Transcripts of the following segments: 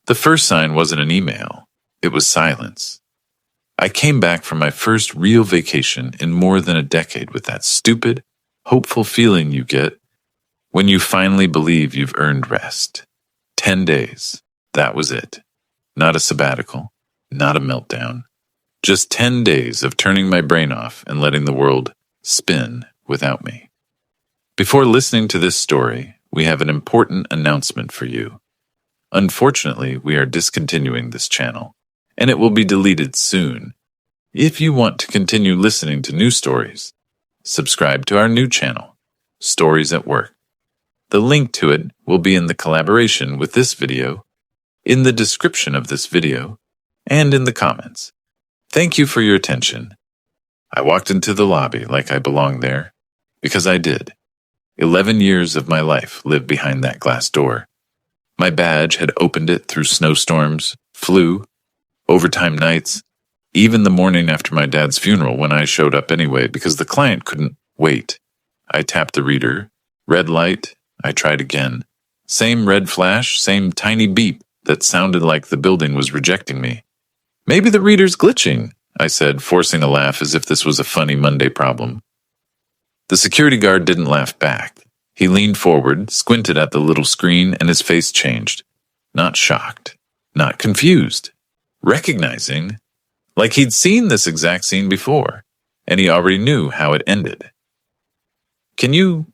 The first sign wasn't an email. It was silence. I came back from my first real vacation in more than a decade with that stupid, hopeful feeling you get when you finally believe you've earned rest. 10 days. That was it. Not a sabbatical, not a meltdown. Just 10 days of turning my brain off and letting the world spin without me. Before listening to this story, we have an important announcement for you. Unfortunately, we are discontinuing this channel, and it will be deleted soon. If you want to continue listening to new stories, subscribe to our new channel, Stories at Work. The link to it will be in the collaboration with this video, in the description of this video, and in the comments. Thank you for your attention. I walked into the lobby like I belonged there, because I did. 11 years of my life lived behind that glass door. My badge had opened it through snowstorms, flu, overtime nights, even the morning after my dad's funeral when I showed up anyway because the client couldn't wait. I tapped the reader. Red light. I tried again. Same red flash, same tiny beep that sounded like the building was rejecting me. Maybe the reader's glitching, I said, forcing a laugh as if this was a funny Monday problem. The security guard didn't laugh back. He leaned forward, squinted at the little screen, and his face changed. Not shocked. Not confused. Recognizing, like he'd seen this exact scene before, and he already knew how it ended. "Can you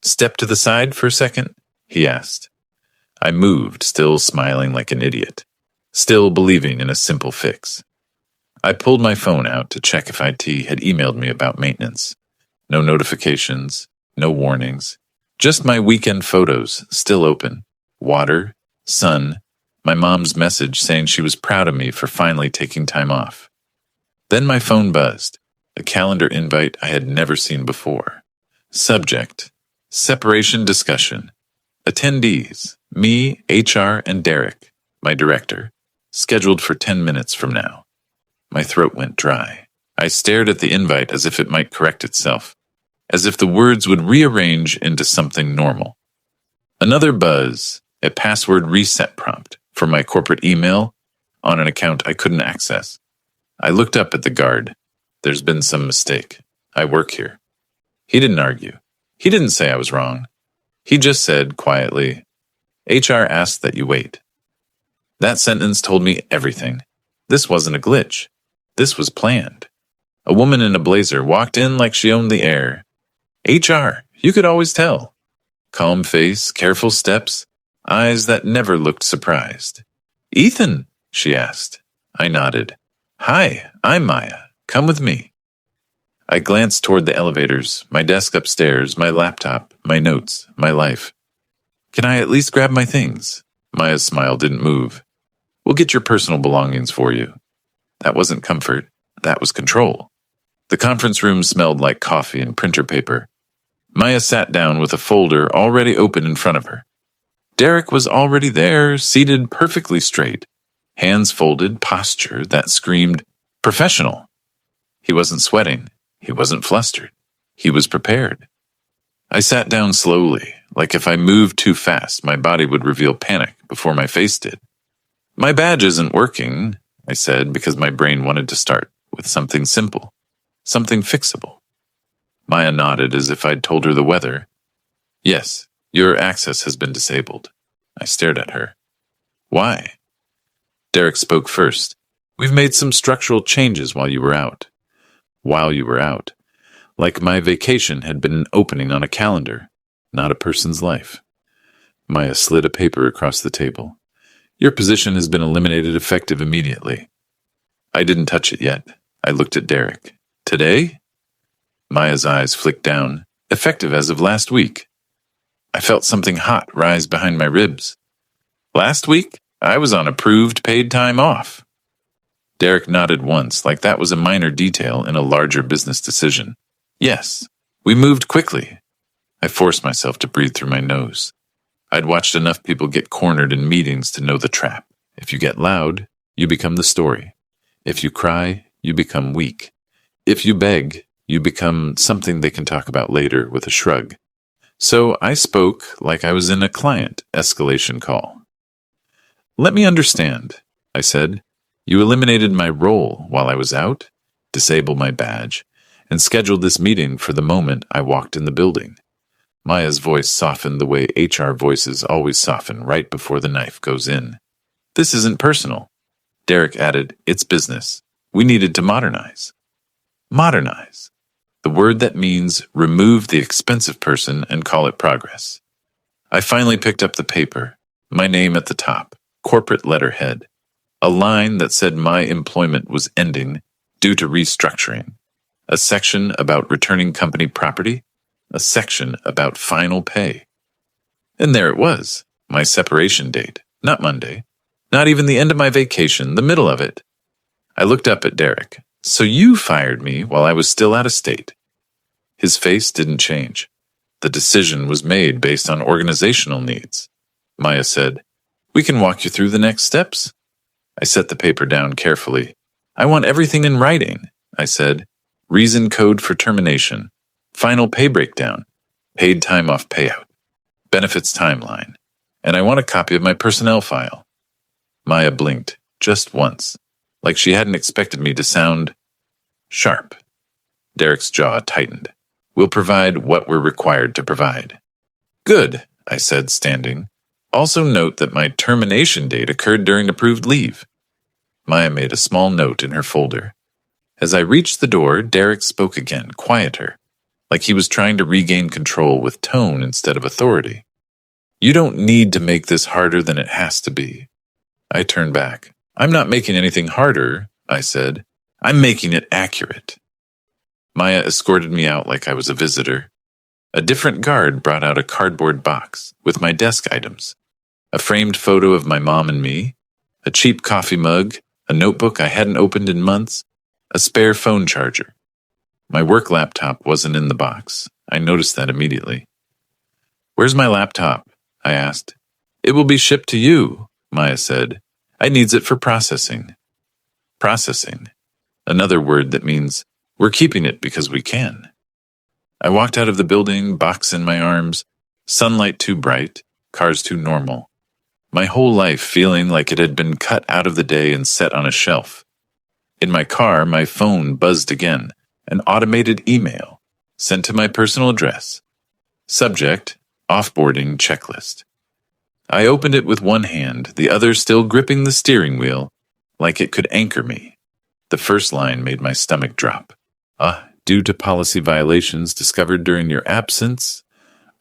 step to the side for a second?" he asked. I moved, still smiling like an idiot, still believing in a simple fix. I pulled my phone out to check if IT had emailed me about maintenance. No notifications, no warnings, just my weekend photos still open. Water, sun, my mom's message saying she was proud of me for finally taking time off. Then my phone buzzed, a calendar invite I had never seen before. Subject, separation discussion. Attendees, me, HR, and Derek, my director, scheduled for 10 minutes from now. My throat went dry. I stared at the invite as if it might correct itself, as if the words would rearrange into something normal. Another buzz, a password reset prompt for my corporate email on an account I couldn't access. I looked up at the guard. There's been some mistake. I work here. He didn't argue. He didn't say I was wrong. He just said quietly, HR asked that you wait. That sentence told me everything. This wasn't a glitch. This was planned. A woman in a blazer walked in like she owned the air. HR, you could always tell. Calm face, careful steps, eyes that never looked surprised. Ethan, she asked. I nodded. Hi, I'm Maya. Come with me. I glanced toward the elevators, my desk upstairs, my laptop, my notes, my life. Can I at least grab my things? Maya's smile didn't move. We'll get your personal belongings for you. That wasn't comfort. That was control. The conference room smelled like coffee and printer paper. Maya sat down with a folder already open in front of her. Derek was already there, seated perfectly straight. Hands folded, posture that screamed, professional. He wasn't sweating. He wasn't flustered. He was prepared. I sat down slowly, like if I moved too fast, my body would reveal panic before my face did. My badge isn't working, I said, because my brain wanted to start with something simple, something fixable. Maya nodded as if I'd told her the weather. Yes, your access has been disabled. I stared at her. Why? Derek spoke first. We've made some structural changes while you were out. While you were out. Like my vacation had been an opening on a calendar, not a person's life. Maya slid a paper across the table. Your position has been eliminated effective immediately. I didn't touch it yet. I looked at Derek. Today? Maya's eyes flicked down. Effective as of last week. I felt something hot rise behind my ribs. Last week, I was on approved paid time off. Derek nodded once, like that was a minor detail in a larger business decision. Yes, we moved quickly. I forced myself to breathe through my nose. I'd watched enough people get cornered in meetings to know the trap. If you get loud, you become the story. If you cry, you become weak. If you beg, you become something they can talk about later with a shrug. So I spoke like I was in a client escalation call. Let me understand, I said. You eliminated my role while I was out, disabled my badge, and scheduled this meeting for the moment I walked in the building. Maya's voice softened the way HR voices always soften right before the knife goes in. This isn't personal. Derek added, it's business. We needed to modernize. Modernize. The word that means remove the expensive person and call it progress. I finally picked up the paper, my name at the top, corporate letterhead, a line that said my employment was ending due to restructuring, a section about returning company property, a section about final pay. And there it was, my separation date, not Monday, not even the end of my vacation, the middle of it. I looked up at Derek. So you fired me while I was still out of state. His face didn't change. The decision was made based on organizational needs. Maya said, we can walk you through the next steps. I set the paper down carefully. I want everything in writing, I said. Reason code for termination, final pay breakdown, paid time off payout, benefits timeline, and I want a copy of my personnel file. Maya blinked, just once, like she hadn't expected me to sound sharp. Derek's jaw tightened. We'll provide what we're required to provide. Good, I said, standing. Also note that my termination date occurred during approved leave. Maya made a small note in her folder. As I reached the door, Derek spoke again, quieter, like he was trying to regain control with tone instead of authority. You don't need to make this harder than it has to be. I turned back. I'm not making anything harder, I said. I'm making it accurate. Maya escorted me out like I was a visitor. A different guard brought out a cardboard box with my desk items, a framed photo of my mom and me, a cheap coffee mug, a notebook I hadn't opened in months, a spare phone charger. My work laptop wasn't in the box. I noticed that immediately. Where's my laptop? I asked. It will be shipped to you, Maya said. I needs it for processing. Processing. Another word that means we're keeping it because we can. I walked out of the building, box in my arms, sunlight too bright, cars too normal. My whole life feeling like it had been cut out of the day and set on a shelf. In my car, my phone buzzed again, an automated email sent to my personal address. Subject, offboarding checklist. I opened it with one hand, the other still gripping the steering wheel, like it could anchor me. The first line made my stomach drop. Due to policy violations discovered during your absence.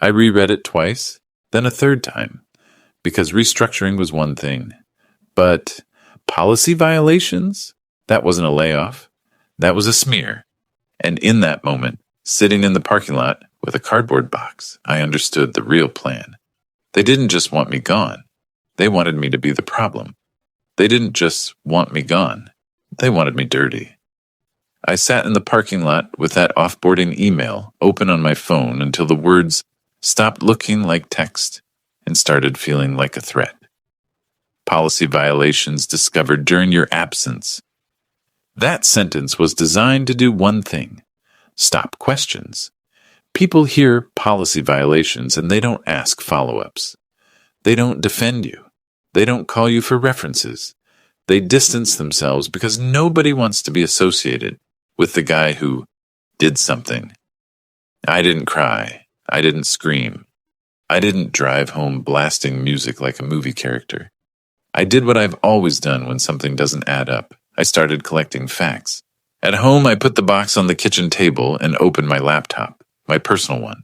I reread it twice, then a third time, because restructuring was one thing. But policy violations? That wasn't a layoff. That was a smear. And in that moment, sitting in the parking lot with a cardboard box, I understood the real plan. They didn't just want me gone. They wanted me to be the problem. They didn't just want me gone. They wanted me dirty. I sat in the parking lot with that offboarding email open on my phone until the words stopped looking like text and started feeling like a threat. Policy violations discovered during your absence. That sentence was designed to do one thing: stop questions. People hear policy violations and they don't ask follow-ups. They don't defend you. They don't call you for references. They distance themselves because nobody wants to be associated with the guy who did something. I didn't cry. I didn't scream. I didn't drive home blasting music like a movie character. I did what I've always done when something doesn't add up. I started collecting facts. At home, I put the box on the kitchen table and opened my laptop. My personal one,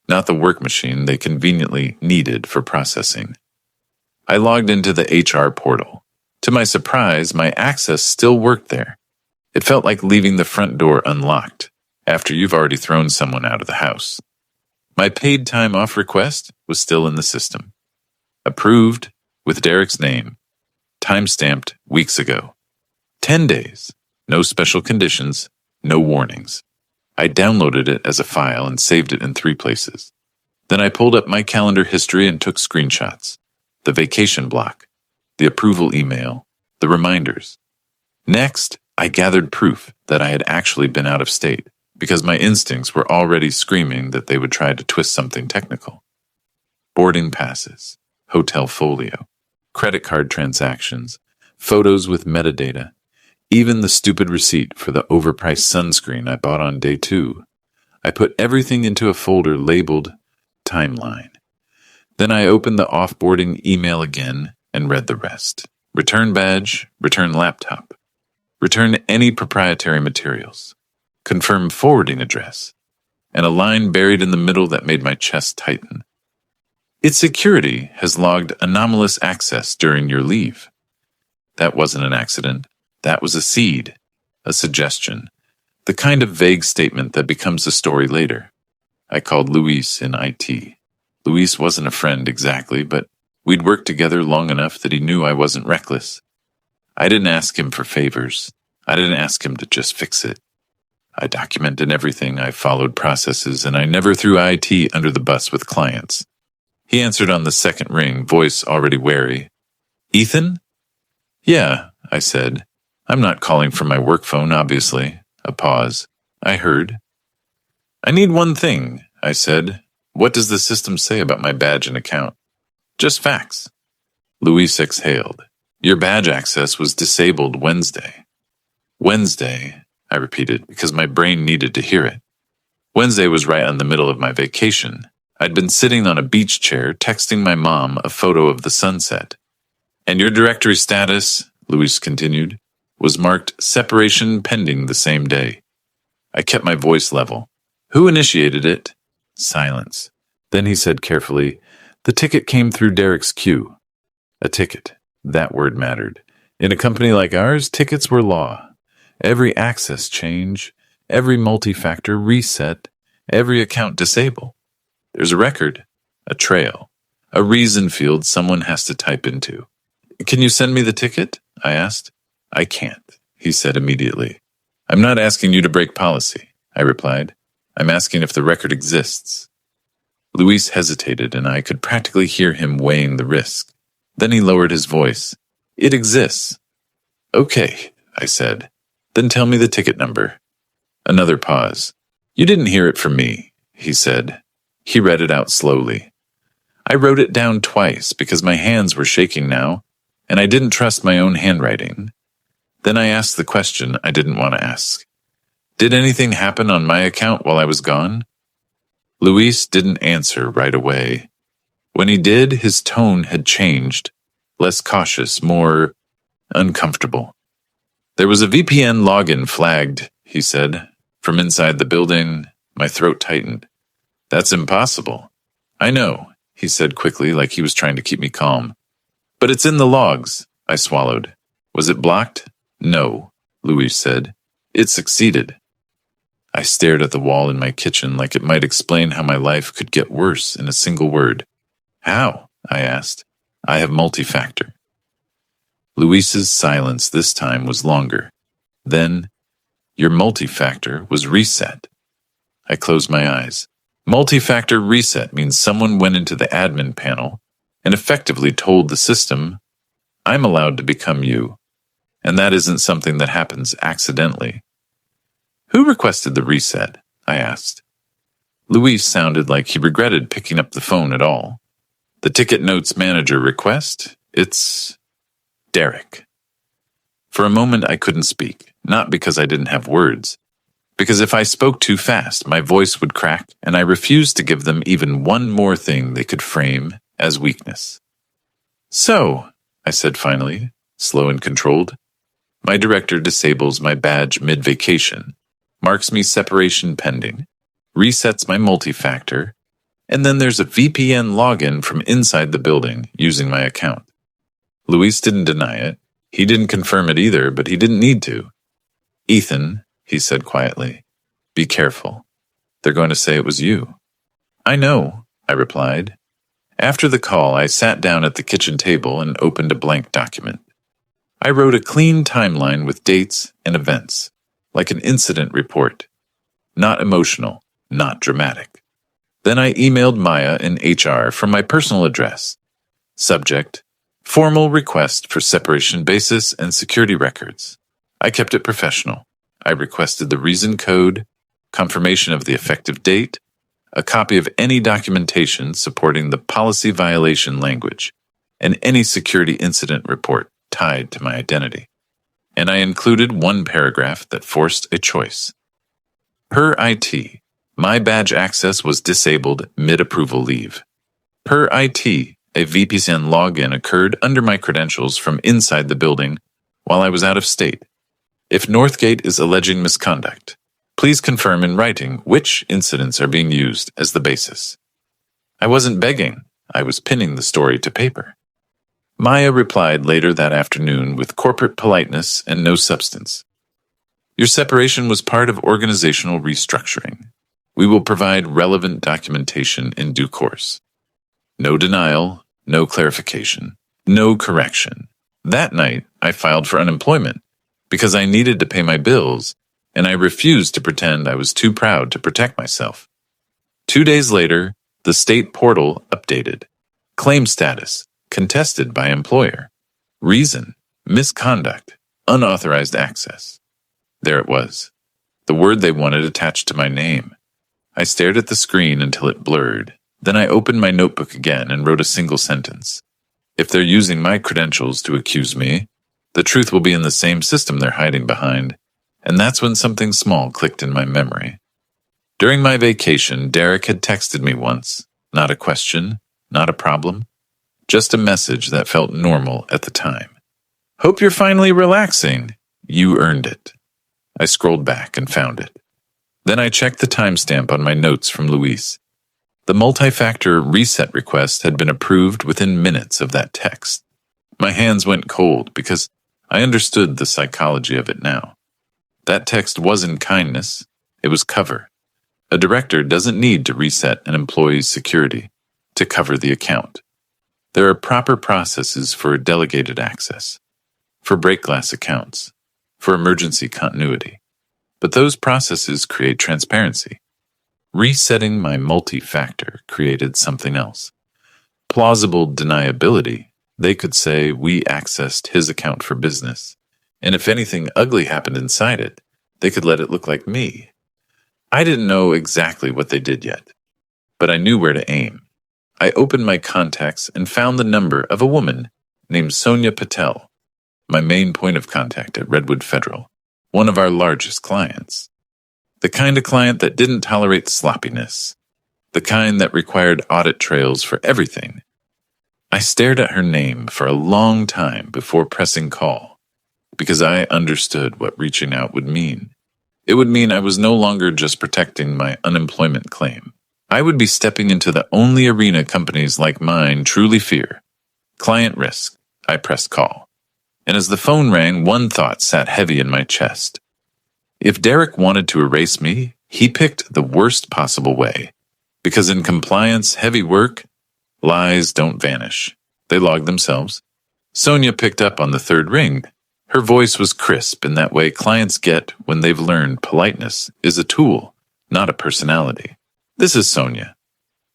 not the work machine they conveniently needed for processing. I logged into the HR portal. To my surprise, my access still worked there. It felt like leaving the front door unlocked after you've already thrown someone out of the house. My paid time off request was still in the system. Approved with Derek's name. Time-stamped weeks ago. 10 days. No special conditions. No warnings. I downloaded it as a file and saved it in 3 places. Then I pulled up my calendar history and took screenshots. The vacation block, the approval email, the reminders. Next, I gathered proof that I had actually been out of state because my instincts were already screaming that they would try to twist something technical. Boarding passes, hotel folio, credit card transactions, photos with metadata, even the stupid receipt for the overpriced sunscreen I bought on day 2. I put everything into a folder labeled Timeline. Then I opened the offboarding email again and read the rest. Return badge, return laptop. Return any proprietary materials. Confirm forwarding address. And a line buried in the middle that made my chest tighten. Its security has logged anomalous access during your leave. That wasn't an accident. That was a seed, a suggestion, the kind of vague statement that becomes a story later. I called Luis in IT. Luis wasn't a friend exactly, but we'd worked together long enough that he knew I wasn't reckless. I didn't ask him for favors. I didn't ask him to just fix it. I documented everything, I followed processes, and I never threw IT under the bus with clients. He answered on the second ring, voice already wary. Ethan? Yeah, I said. I'm not calling from my work phone, obviously. A pause. I heard. I need one thing, I said. What does the system say about my badge and account? Just facts. Luis exhaled. Your badge access was disabled Wednesday. Wednesday, I repeated, because my brain needed to hear it. Wednesday was right in the middle of my vacation. I'd been sitting on a beach chair texting my mom a photo of the sunset. And your directory status, Luis continued, was marked separation pending the same day. I kept my voice level. Who initiated it? Silence. Then he said carefully, the ticket came through Derek's queue. A ticket. That word mattered. In a company like ours, tickets were law. Every access change, every multi-factor reset, every account disable. There's a record, a trail, a reason field someone has to type into. Can you send me the ticket? I asked. I can't, he said immediately. I'm not asking you to break policy, I replied. I'm asking if the record exists. Luis hesitated, and I could practically hear him weighing the risk. Then he lowered his voice. It exists. Okay, I said. Then tell me the ticket number. Another pause. You didn't hear it from me, he said. He read it out slowly. I wrote it down twice because my hands were shaking now, and I didn't trust my own handwriting. Then I asked the question I didn't want to ask. Did anything happen on my account while I was gone? Luis didn't answer right away. When he did, his tone had changed, less cautious, more uncomfortable. There was a VPN login flagged, he said. From inside the building, my throat tightened. That's impossible. I know, he said quickly, like he was trying to keep me calm. But it's in the logs, I swallowed. Was it blocked? No, Luis said. It succeeded. I stared at the wall in my kitchen like it might explain how my life could get worse in a single word. How? I asked. I have multi-factor. Luis's silence this time was longer. Then, your multi-factor was reset. I closed my eyes. Multi-factor reset means someone went into the admin panel and effectively told the system, I'm allowed to become you. And that isn't something that happens accidentally. Who requested the reset? I asked. Luis sounded like he regretted picking up the phone at all. The ticket notes manager request? It's Derek. For a moment I couldn't speak, not because I didn't have words, because if I spoke too fast, my voice would crack, and I refused to give them even one more thing they could frame as weakness. So, I said finally, slow and controlled, my director disables my badge mid-vacation, marks me separation pending, resets my multi-factor, and then there's a VPN login from inside the building using my account. Luis didn't deny it. He didn't confirm it either, but he didn't need to. Ethan, he said quietly, be careful. They're going to say it was you. I know, I replied. After the call, I sat down at the kitchen table and opened a blank document. I wrote a clean timeline with dates and events, like an incident report. Not emotional, not dramatic. Then I emailed Maya in HR from my personal address. Subject, formal request for separation basis and security records. I kept it professional. I requested the reason code, confirmation of the effective date, a copy of any documentation supporting the policy violation language. and any security incident report tied to my identity. And I included one paragraph that forced a choice. Per IT, my badge access was disabled mid-approval leave. Per IT, a VPN login occurred under my credentials from inside the building while I was out of state. If Northgate is alleging misconduct, please confirm in writing which incidents are being used as the basis. I wasn't begging, I was pinning the story to paper. Maya replied later that afternoon with corporate politeness and no substance. Your separation was part of organizational restructuring. We will provide relevant documentation in due course. No denial, no clarification, no correction. That night, I filed for unemployment because I needed to pay my bills, and I refused to pretend I was too proud to protect myself. 2 days later, the state portal updated. Claim status, contested by employer. Reason, misconduct, unauthorized access. There it was, the word they wanted attached to my name. I stared at the screen until it blurred. Then I opened my notebook again and wrote a single sentence. If they're using my credentials to accuse me, the truth will be in the same system they're hiding behind. And that's when something small clicked in my memory. During my vacation, Derek had texted me once. Not a question, not a problem. Just a message that felt normal at the time. Hope you're finally relaxing. You earned it. I scrolled back and found it. Then I checked the timestamp on my notes from Luis. The multi-factor reset request had been approved within minutes of that text. My hands went cold because I understood the psychology of it now. That text wasn't kindness, it was cover. A director doesn't need to reset an employee's security to cover the account. There are proper processes for delegated access, for break glass accounts, for emergency continuity. But those processes create transparency. Resetting my multi-factor created something else. Plausible deniability. They could say we accessed his account for business, and if anything ugly happened inside it, they could let it look like me. I didn't know exactly what they did yet, but I knew where to aim. I opened my contacts and found the number of a woman named Sonia Patel, my main point of contact at Redwood Federal, one of our largest clients. The kind of client that didn't tolerate sloppiness, the kind that required audit trails for everything. I stared at her name for a long time before pressing call, because I understood what reaching out would mean. It would mean I was no longer just protecting my unemployment claim. I would be stepping into the only arena companies like mine truly fear. Client risk. I pressed call. And as the phone rang, one thought sat heavy in my chest. If Derek wanted to erase me, he picked the worst possible way. Because in compliance, heavy work, lies don't vanish. They log themselves. Sonia picked up on the third ring. Her voice was crisp in that way clients get when they've learned politeness is a tool, not a personality. This is Sonia.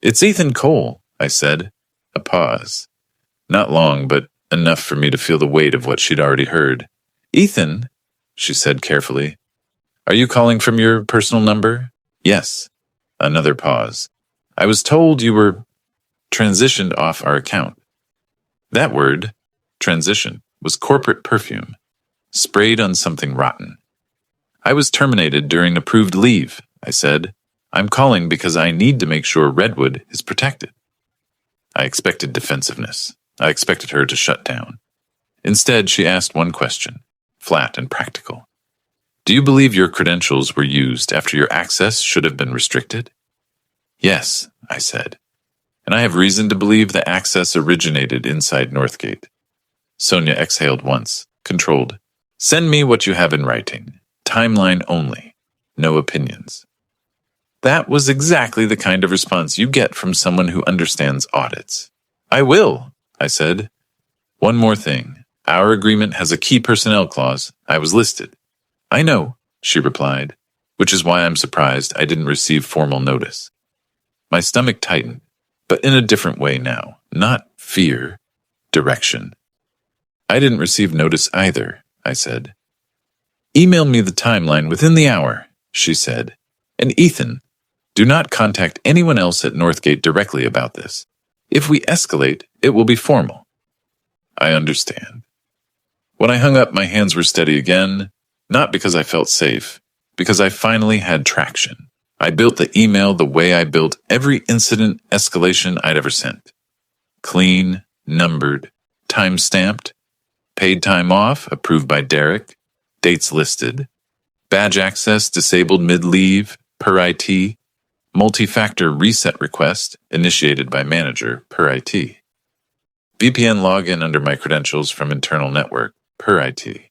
It's Ethan Cole, I said. A pause. Not long, but enough for me to feel the weight of what she'd already heard. Ethan, she said carefully. Are you calling from your personal number? Yes. Another pause. I was told you were transitioned off our account. That word, transition, was corporate perfume, sprayed on something rotten. I was terminated during approved leave, I said. I'm calling because I need to make sure Redwood is protected. I expected defensiveness. I expected her to shut down. Instead, she asked one question, flat and practical. Do you believe your credentials were used after your access should have been restricted? Yes, I said. And I have reason to believe the access originated inside Northgate. Sonia exhaled once, controlled. Send me what you have in writing. Timeline only. No opinions. That was exactly the kind of response you get from someone who understands audits. I will, I said. One more thing. Our agreement has a key personnel clause. I was listed. I know, she replied, which is why I'm surprised I didn't receive formal notice. My stomach tightened, but in a different way now. Not fear, direction. I didn't receive notice either, I said. Email me the timeline within the hour, she said. And Ethan, do not contact anyone else at Northgate directly about this. If we escalate, it will be formal. I understand. When I hung up, my hands were steady again, not because I felt safe, because I finally had traction. I built the email the way I built every incident escalation I'd ever sent. Clean, numbered, time-stamped, paid time off, approved by Derek, dates listed, badge access disabled mid-leave, per IT, multi-factor reset request, initiated by manager, per IT, VPN login under my credentials from internal network, per IT,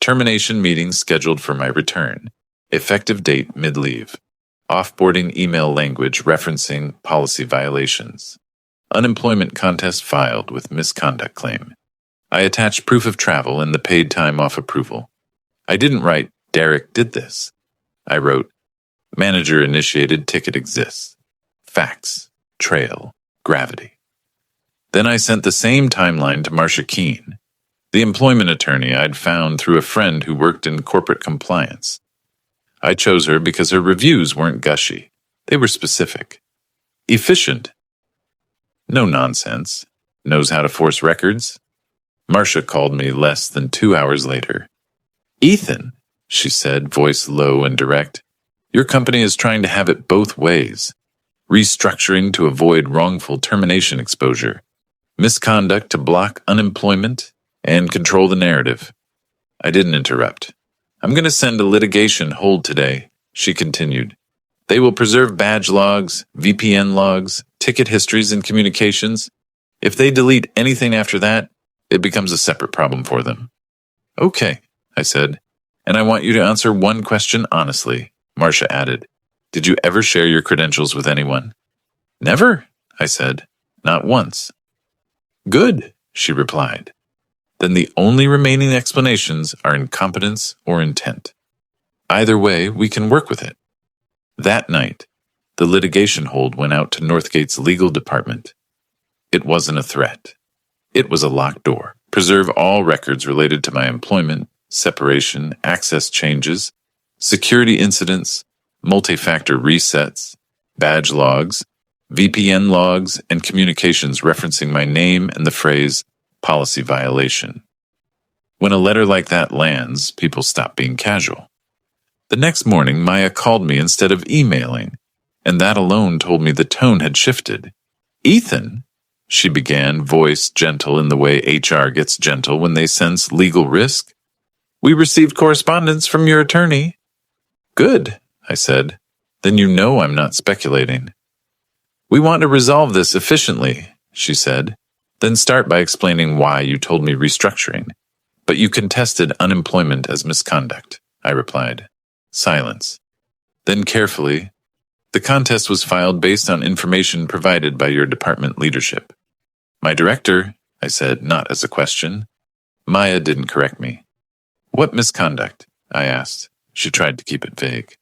termination meeting scheduled for my return, effective date mid-leave, offboarding email language referencing policy violations, unemployment contest filed with misconduct claim. I attached proof of travel and the paid time off approval. I didn't write, Derek did this. I wrote, manager initiated ticket exists. Facts, trail, gravity. Then I sent the same timeline to Marcia Keene, the employment attorney I'd found through a friend who worked in corporate compliance. I chose her because her reviews weren't gushy. They were specific. Efficient. No nonsense. Knows how to force records. Marcia called me less than 2 hours later. Ethan, she said, voice low and direct, your company is trying to have it both ways. Restructuring to avoid wrongful termination exposure. Misconduct to block unemployment and control the narrative. I didn't interrupt. I'm going to send a litigation hold today, she continued. They will preserve badge logs, VPN logs, ticket histories, and communications. If they delete anything after that, it becomes a separate problem for them. Okay, I said, and I want you to answer one question honestly, Marcia added. Did you ever share your credentials with anyone? Never, I said, not once. Good, she replied. Then the only remaining explanations are incompetence or intent. Either way, we can work with it. That night, the litigation hold went out to Northgate's legal department. It wasn't a threat. It was a locked door. Preserve all records related to my employment, separation, access changes, security incidents, multi-factor resets, badge logs, VPN logs, and communications referencing my name and the phrase policy violation. When a letter like that lands, people stop being casual. The next morning, Maya called me instead of emailing, and that alone told me the tone had shifted. Ethan, she began, voice gentle in the way HR gets gentle when they sense legal risk. We received correspondence from your attorney. Good, I said. Then you know I'm not speculating. We want to resolve this efficiently, she said. Then start by explaining why you told me restructuring. But you contested unemployment as misconduct, I replied. Silence. Then carefully, the contest was filed based on information provided by your department leadership. My director, I said, not as a question. Maya didn't correct me. What misconduct? I asked. She tried to keep it vague.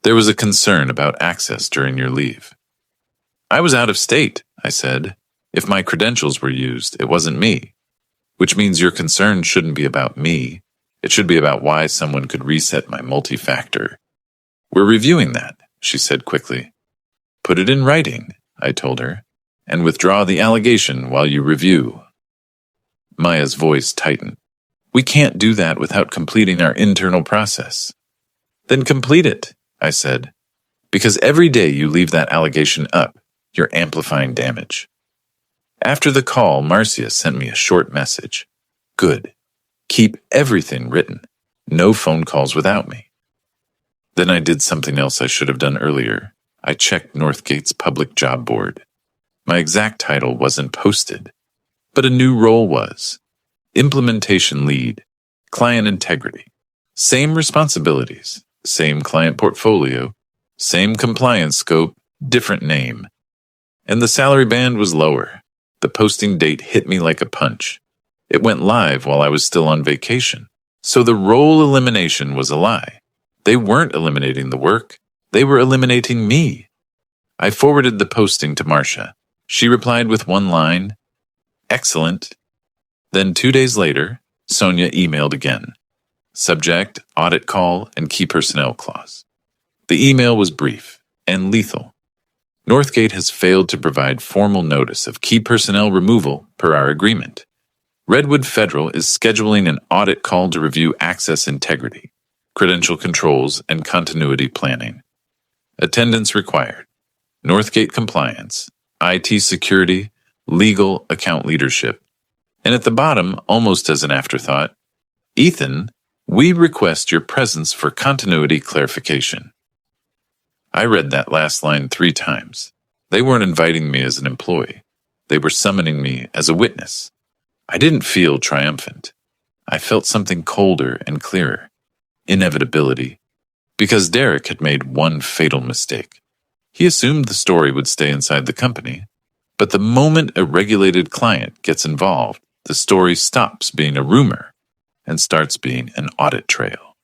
There was a concern about access during your leave. I was out of state, I said. If my credentials were used, it wasn't me. Which means your concern shouldn't be about me. It should be about why someone could reset my multi-factor. We're reviewing that, she said quickly. Put it in writing, I told her, and withdraw the allegation while you review. Maya's voice tightened. We can't do that without completing our internal process. Then complete it, I said, because every day you leave that allegation up, you're amplifying damage. After the call, Marcia sent me a short message. Good. Keep everything written. No phone calls without me. Then I did something else I should have done earlier. I checked Northgate's public job board. My exact title wasn't posted, but a new role was. Implementation lead, client integrity. Same responsibilities, same client portfolio, same compliance scope, different name. And the salary band was lower. The posting date hit me like a punch. It went live while I was still on vacation. So the role elimination was a lie. They weren't eliminating the work. They were eliminating me. I forwarded the posting to Marcia. She replied with one line, excellent. Then 2 days later, Sonia emailed again. Subject, audit call, and key personnel clause. The email was brief and lethal. Northgate has failed to provide formal notice of key personnel removal per our agreement. Redwood Federal is scheduling an audit call to review access integrity, credential controls, and continuity planning. Attendance required. Northgate compliance, IT security, legal account leadership. And at the bottom, almost as an afterthought, Ethan, we request your presence for continuity clarification. I read that last line 3 times. They weren't inviting me as an employee. They were summoning me as a witness. I didn't feel triumphant. I felt something colder and clearer. Inevitability. Because Derek had made one fatal mistake. He assumed the story would stay inside the company, but the moment a regulated client gets involved, the story stops being a rumor and starts being an audit trail.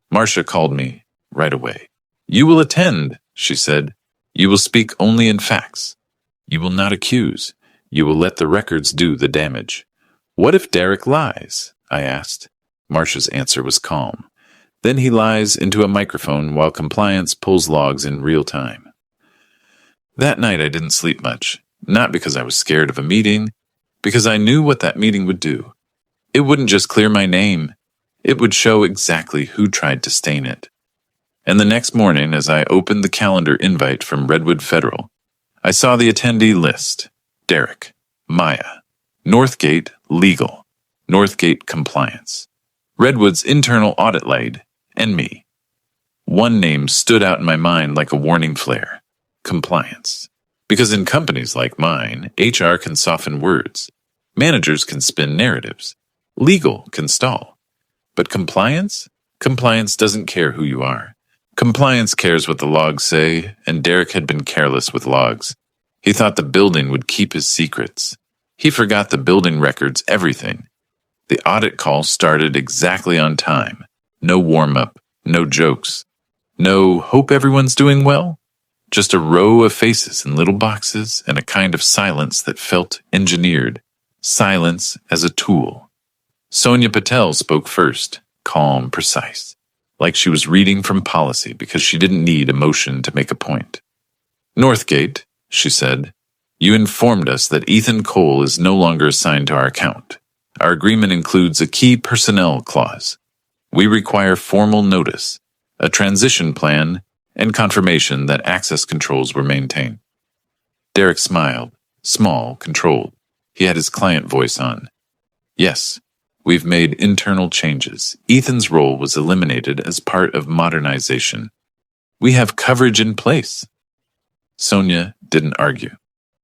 Marcia called me right away. "You will attend," she said. "You will speak only in facts. You will not accuse. You will let the records do the damage." "What if Derek lies?" I asked. Marcia's answer was calm. "Then he lies into a microphone while compliance pulls logs in real time." That night I didn't sleep much, not because I was scared of a meeting, because I knew what that meeting would do. It wouldn't just clear my name, it would show exactly who tried to stain it. And the next morning, as I opened the calendar invite from Redwood Federal, I saw the attendee list: Derek, Maya, Northgate Legal, Northgate Compliance, Redwood's internal audit lead, and me. One name stood out in my mind like a warning flare: compliance. Because in companies like mine, HR can soften words, managers can spin narratives, legal can stall. But compliance? Compliance doesn't care who you are. Compliance cares what the logs say, and Derek had been careless with logs. He thought the building would keep his secrets. He forgot the building records everything. The audit call started exactly on time. No warm-up, no jokes, no "hope everyone's doing well." Just a row of faces in little boxes and a kind of silence that felt engineered. Silence as a tool. Sonia Patel spoke first, calm, precise, like she was reading from policy because she didn't need emotion to make a point. "Northgate," she said, "you informed us that Ethan Cole is no longer assigned to our account. Our agreement includes a key personnel clause. We require formal notice, a transition plan, and confirmation that access controls were maintained." Derek smiled, small, controlled. He had his client voice on. "Yes, we've made internal changes. Ethan's role was eliminated as part of modernization. We have coverage in place." Sonia didn't argue.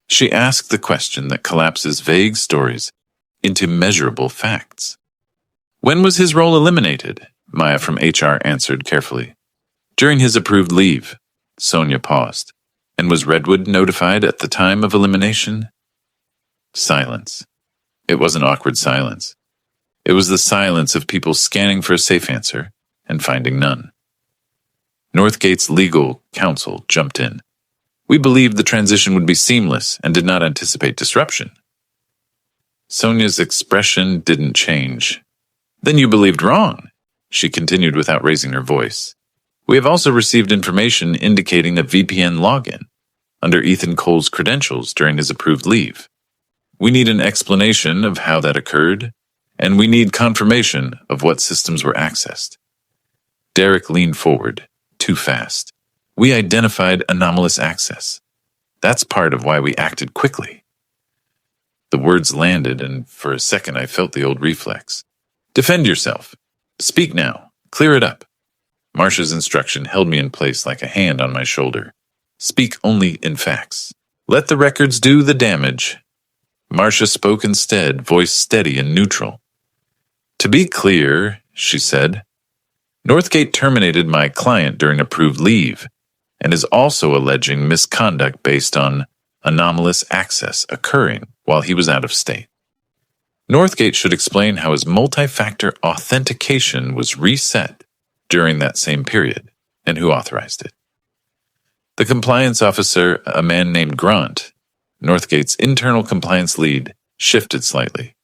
She asked the question that collapses vague stories into measurable facts. "When was his role eliminated?" Maya from HR answered carefully. "During his approved leave." Sonia paused. "And was Redwood notified at the time of elimination?" Silence. It wasn't awkward silence. It was the silence of people scanning for a safe answer and finding none. Northgate's legal counsel jumped in. "We believed the transition would be seamless and did not anticipate disruption." Sonia's expression didn't change. "Then you believed wrong," she continued without raising her voice. "We have also received information indicating a VPN login under Ethan Cole's credentials during his approved leave. We need an explanation of how that occurred, and we need confirmation of what systems were accessed." Derek leaned forward, too fast. "We identified anomalous access. That's part of why we acted quickly." The words landed, and for a second I felt the old reflex. "Defend yourself. Speak now. Clear it up." Marcia's instruction held me in place like a hand on my shoulder. "Speak only in facts. Let the records do the damage." Marcia spoke instead, voice steady and neutral. "To be clear," she said, "Northgate terminated my client during approved leave and is also alleging misconduct based on anomalous access occurring while he was out of state. Northgate should explain how his multi-factor authentication was reset during that same period, and who authorized it." The compliance officer, a man named Grant, Northgate's internal compliance lead, shifted slightly.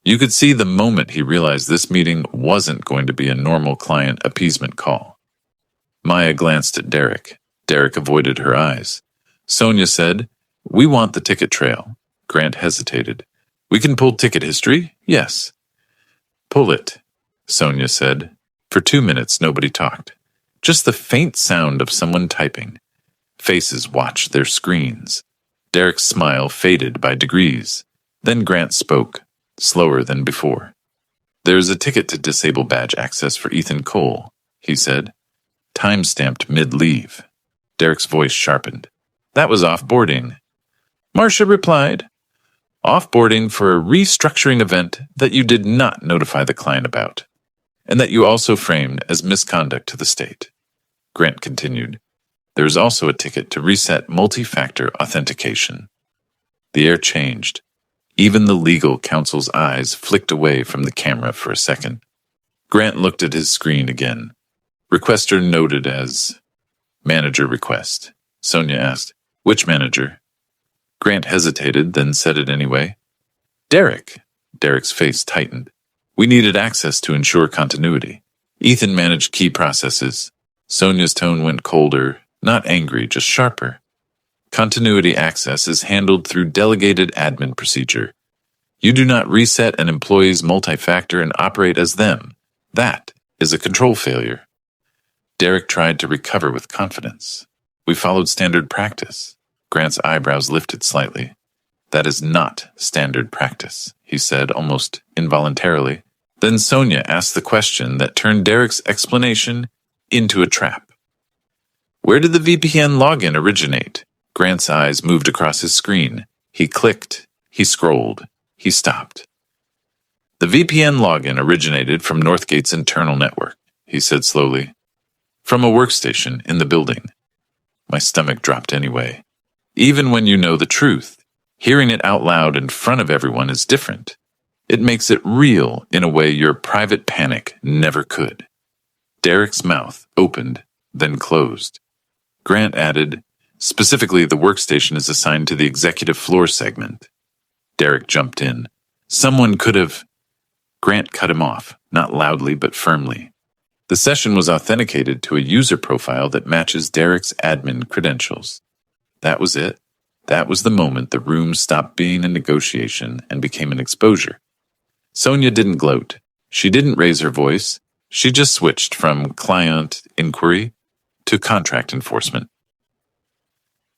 You could see the moment he realized this meeting wasn't going to be a normal client appeasement call. Maya glanced at Derek. Derek avoided her eyes. Sonia said, "We want the ticket trail." Grant hesitated. We can pull ticket history, yes. Pull it, Sonia said. For 2 minutes, nobody talked. Just the faint sound of someone typing. Faces watched their screens. Derek's smile faded by degrees. Then Grant spoke, slower than before. There's a ticket to disable badge access for Ethan Cole, he said. Time-stamped mid-leave. Derek's voice sharpened. That was off-boarding. Marcia replied. Off-boarding for a restructuring event that you did not notify the client about, and that you also framed as misconduct to the state. Grant continued. There is also a ticket to reset multi-factor authentication. The air changed. Even the legal counsel's eyes flicked away from the camera for a second. Grant looked at his screen again. Requester noted as manager request. Sonia asked, which manager? Grant hesitated, then said it anyway. Derek. Derek's face tightened. We needed access to ensure continuity. Ethan managed key processes. Sonia's tone went colder, not angry, just sharper. Continuity access is handled through delegated admin procedure. You do not reset an employee's multi-factor and operate as them. That is a control failure. Derek tried to recover with confidence. We followed standard practice. Grant's eyebrows lifted slightly. That is not standard practice, he said almost involuntarily. Then Sonia asked the question that turned Derek's explanation into a trap. Where did the VPN login originate? Grant's eyes moved across his screen. He clicked. He scrolled. He stopped. The VPN login originated from Northgate's internal network, he said slowly. From a workstation in the building. My stomach dropped anyway. Even when you know the truth, hearing it out loud in front of everyone is different. It makes it real in a way your private panic never could. Derek's mouth opened, then closed. Grant added, specifically the workstation is assigned to the executive floor segment. Derek jumped in. Someone could have... Grant cut him off, not loudly but firmly. The session was authenticated to a user profile that matches Derek's admin credentials. That was it. That was the moment the room stopped being a negotiation and became an exposure. Sonia didn't gloat. She didn't raise her voice. She just switched from client inquiry to contract enforcement.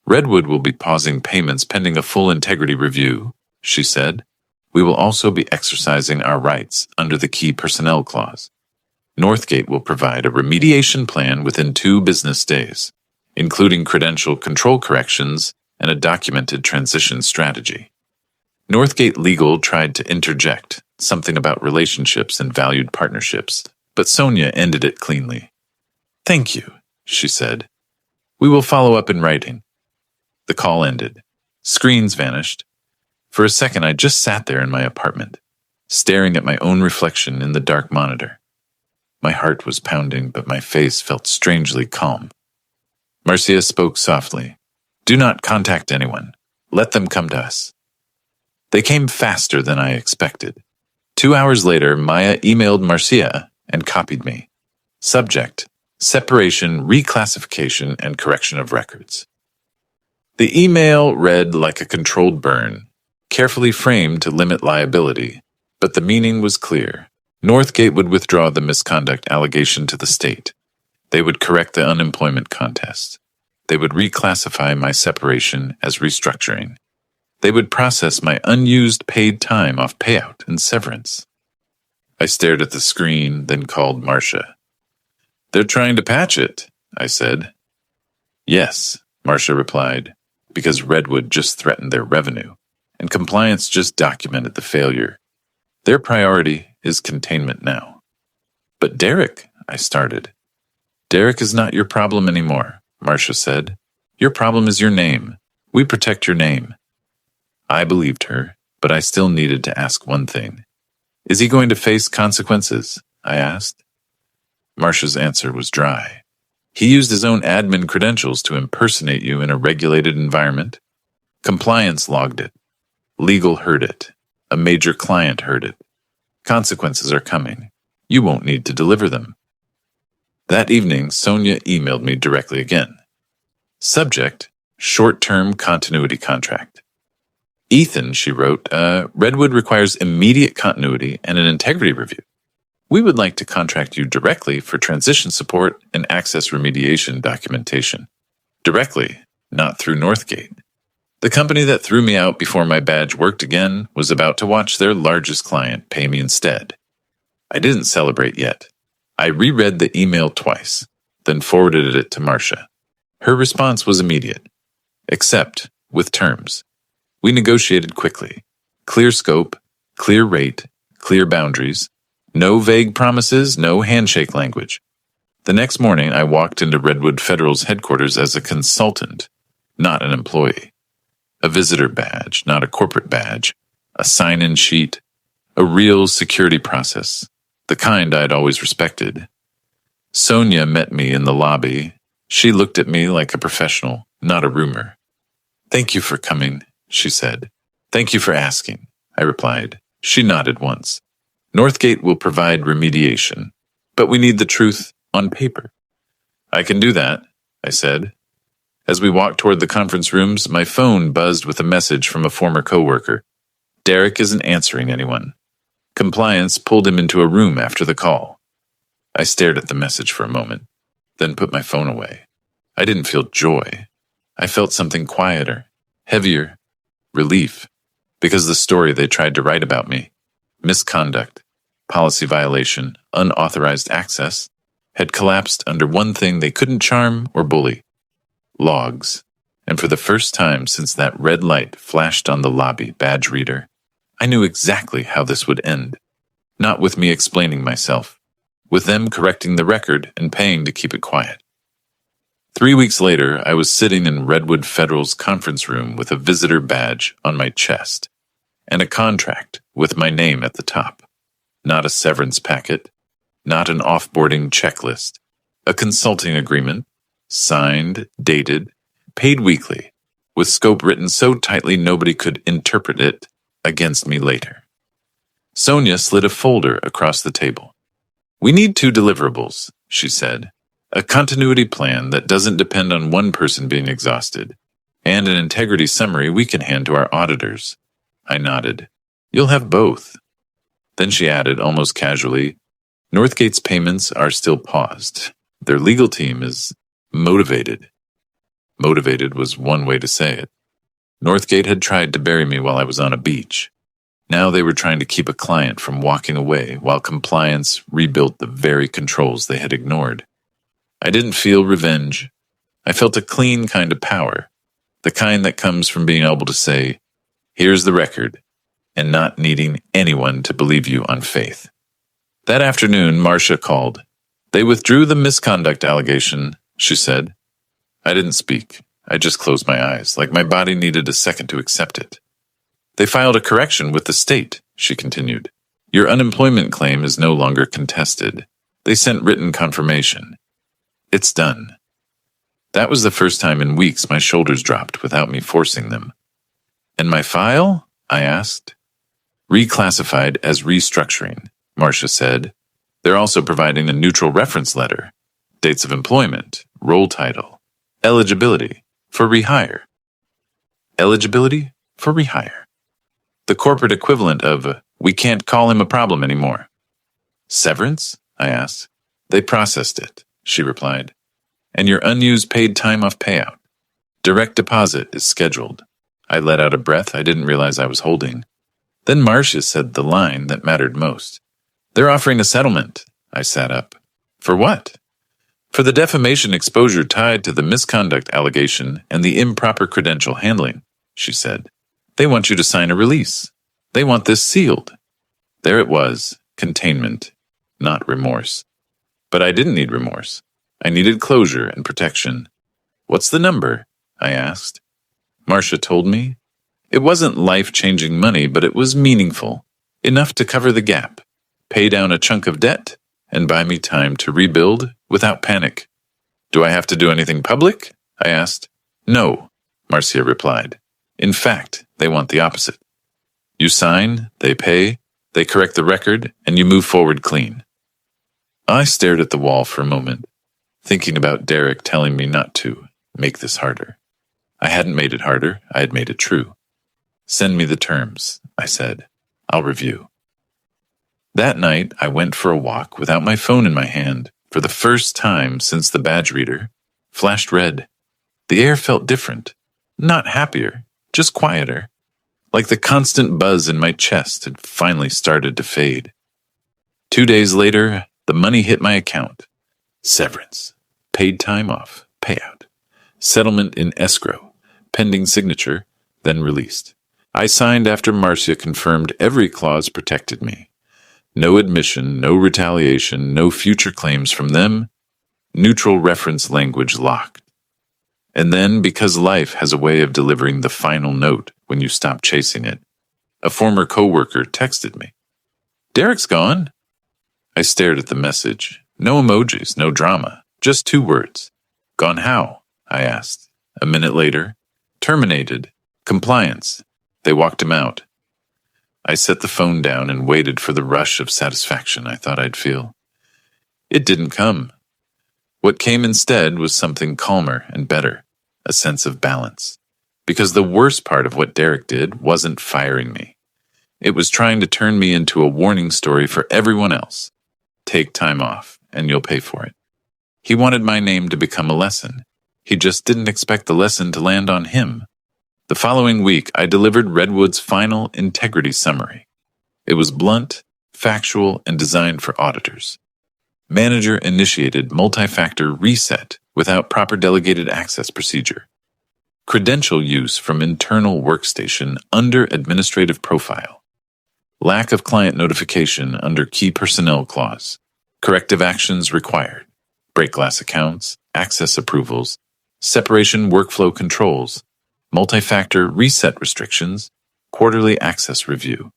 Redwood will be pausing payments pending a full integrity review, she said. We will also be exercising our rights under the key personnel clause. Northgate will provide a remediation plan within 2 business days, including credential control corrections and a documented transition strategy. Northgate Legal tried to interject, something about relationships and valued partnerships, but Sonia ended it cleanly. Thank you, she said. We will follow up in writing. The call ended. Screens vanished. For a second, I just sat there in my apartment, staring at my own reflection in the dark monitor. My heart was pounding, but my face felt strangely calm. Marcia spoke softly. Do not contact anyone. Let them come to us. They came faster than I expected. 2 hours later, Maya emailed Marcia and copied me. Subject, separation, reclassification, and correction of records. The email read like a controlled burn, carefully framed to limit liability, but the meaning was clear. Northgate would withdraw the misconduct allegation to the state. They would correct the unemployment contest. They would reclassify my separation as restructuring. They would process my unused paid time off payout and severance. I stared at the screen, then called Marcia. They're trying to patch it, I said. Yes, Marcia replied, because Redwood just threatened their revenue, and compliance just documented the failure. Their priority is containment now. But Derek, I started. Derek is not your problem anymore, Marcia said. Your problem is your name. We protect your name. I believed her, but I still needed to ask one thing. Is he going to face consequences? I asked. Marcia's answer was dry. He used his own admin credentials to impersonate you in a regulated environment. Compliance logged it. Legal heard it. A major client heard it. Consequences are coming. You won't need to deliver them. That evening, Sonia emailed me directly again. Subject, short-term continuity contract. Ethan, she wrote, Redwood requires immediate continuity and an integrity review. We would like to contract you directly for transition support and access remediation documentation. Directly, not through Northgate. The company that threw me out before my badge worked again was about to watch their largest client pay me instead. I didn't celebrate yet. I reread the email twice, then forwarded it to Marcia. Her response was immediate. Accept, with terms. We negotiated quickly. Clear scope, clear rate, clear boundaries. No vague promises, no handshake language. The next morning, I walked into Redwood Federal's headquarters as a consultant, not an employee. A visitor badge, not a corporate badge. A sign-in sheet. A real security process. The kind I'd always respected. Sonia met me in the lobby. She looked at me like a professional, not a rumor. Thank you for coming, she said. Thank you for asking, I replied. She nodded once. Northgate will provide remediation, but we need the truth on paper. I can do that, I said. As we walked toward the conference rooms, my phone buzzed with a message from a former coworker. Derek isn't answering anyone. Compliance pulled him into a room after the call. I stared at the message for a moment, then put my phone away. I didn't feel joy. I felt something quieter, heavier, relief, because the story they tried to write about me, misconduct, policy violation, unauthorized access, had collapsed under one thing they couldn't charm or bully. Logs. And for the first time since that red light flashed on the lobby badge reader, I knew exactly how this would end. Not with me explaining myself, with them correcting the record and paying to keep it quiet. 3 weeks later, I was sitting in Redwood Federal's conference room with a visitor badge on my chest and a contract with my name at the top. Not a severance packet, not an offboarding checklist, a consulting agreement, signed, dated, paid weekly, with scope written so tightly nobody could interpret it against me later. Sonia slid a folder across the table. We need 2 deliverables, she said. A continuity plan that doesn't depend on one person being exhausted, and an integrity summary we can hand to our auditors. I nodded. You'll have both. Then she added, almost casually, Northgate's payments are still paused. Their legal team is motivated. Motivated was one way to say it. Northgate had tried to bury me while I was on a beach. Now they were trying to keep a client from walking away while compliance rebuilt the very controls they had ignored. I didn't feel revenge. I felt a clean kind of power, the kind that comes from being able to say, here's the record, and not needing anyone to believe you on faith. That afternoon, Marcia called. They withdrew the misconduct allegation, she said. I didn't speak. I just closed my eyes, like my body needed a second to accept it. They filed a correction with the state, she continued. Your unemployment claim is no longer contested. They sent written confirmation. It's done. That was the first time in weeks my shoulders dropped without me forcing them. And my file? I asked. Reclassified as restructuring, Marcia said. They're also providing a neutral reference letter, dates of employment, role title, eligibility for rehire. Eligibility for rehire. The corporate equivalent of, we can't call him a problem anymore. Severance? I asked. They processed it, she replied. And your unused paid time off payout. Direct deposit is scheduled. I let out a breath I didn't realize I was holding. Then Marcia said the line that mattered most. They're offering a settlement. I sat up. For what? For the defamation exposure tied to the misconduct allegation and the improper credential handling, she said. They want you to sign a release. They want this sealed. There it was, containment, not remorse. But I didn't need remorse. I needed closure and protection. What's the number? I asked. Marcia told me. It wasn't life-changing money, but it was meaningful, enough to cover the gap, pay down a chunk of debt, and buy me time to rebuild without panic. Do I have to do anything public? I asked. No, Marcia replied. In fact, they want the opposite. You sign, they pay, they correct the record, and you move forward clean. I stared at the wall for a moment, thinking about Derek telling me not to make this harder. I hadn't made it harder, I had made it true. Send me the terms, I said. I'll review. That night, I went for a walk without my phone in my hand for the first time since the badge reader flashed red. The air felt different, not happier, just quieter, like the constant buzz in my chest had finally started to fade. 2 days later, the money hit my account. Severance, paid time off, payout, settlement in escrow, pending signature, then released. I signed after Marcia confirmed every clause protected me. No admission, no retaliation, no future claims from them. Neutral reference language locked. And then, because life has a way of delivering the final note when you stop chasing it, a former coworker texted me. "Derek's gone." I stared at the message. No emojis, no drama, just 2 words. "Gone how?" I asked. A minute later, "Terminated. Compliance." They walked him out. I set the phone down and waited for the rush of satisfaction I thought I'd feel. It didn't come. What came instead was something calmer and better, a sense of balance. Because the worst part of what Derek did wasn't firing me. It was trying to turn me into a warning story for everyone else. Take time off, and you'll pay for it. He wanted my name to become a lesson. He just didn't expect the lesson to land on him. The following week, I delivered Redwood's final integrity summary. It was blunt, factual, and designed for auditors. Manager-initiated multi-factor reset without proper delegated access procedure. Credential use from internal workstation under administrative profile. Lack of client notification under key personnel clause. Corrective actions required. Break glass accounts, access approvals, separation workflow controls, multi-factor reset restrictions, quarterly access review.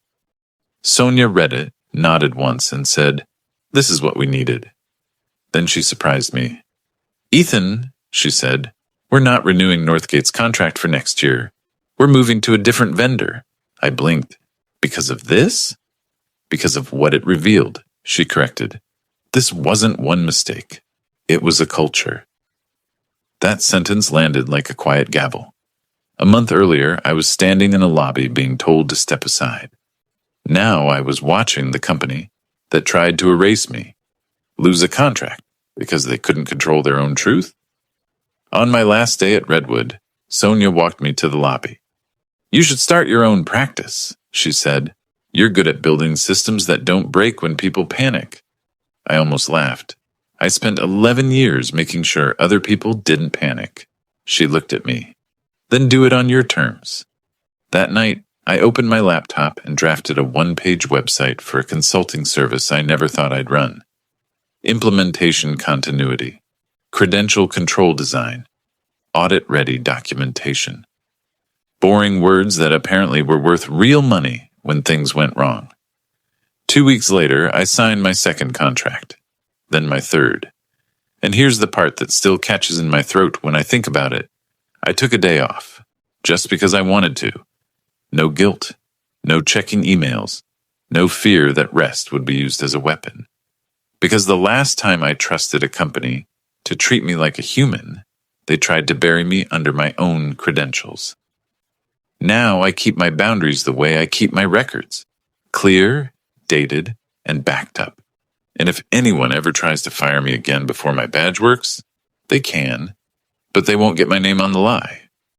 Sonia read it, nodded once, and said, "This is what we needed." Then she surprised me. "Ethan," she said, "we're not renewing Northgate's contract for next year. We're moving to a different vendor." I blinked. "Because of this?" "Because of what it revealed," she corrected. "This wasn't one mistake. It was a culture." That sentence landed like a quiet gavel. A month earlier, I was standing in a lobby being told to step aside. Now I was watching the company that tried to erase me lose a contract because they couldn't control their own truth. On my last day at Redwood, Sonia walked me to the lobby. "You should start your own practice," she said. "You're good at building systems that don't break when people panic." I almost laughed. I spent 11 years making sure other people didn't panic. She looked at me. "Then do it on your terms." That night, I opened my laptop and drafted a 1-page website for a consulting service I never thought I'd run. Implementation continuity, credential control design, audit-ready documentation. Boring words that apparently were worth real money when things went wrong. 2 weeks later, I signed my second contract, then my third. And here's the part that still catches in my throat when I think about it. I took a day off, just because I wanted to. No guilt, no checking emails, no fear that rest would be used as a weapon. Because the last time I trusted a company to treat me like a human, they tried to bury me under my own credentials. Now I keep my boundaries the way I keep my records, clear, dated, and backed up. And if anyone ever tries to fire me again before my badge works, they can, but they won't get my name on the lie.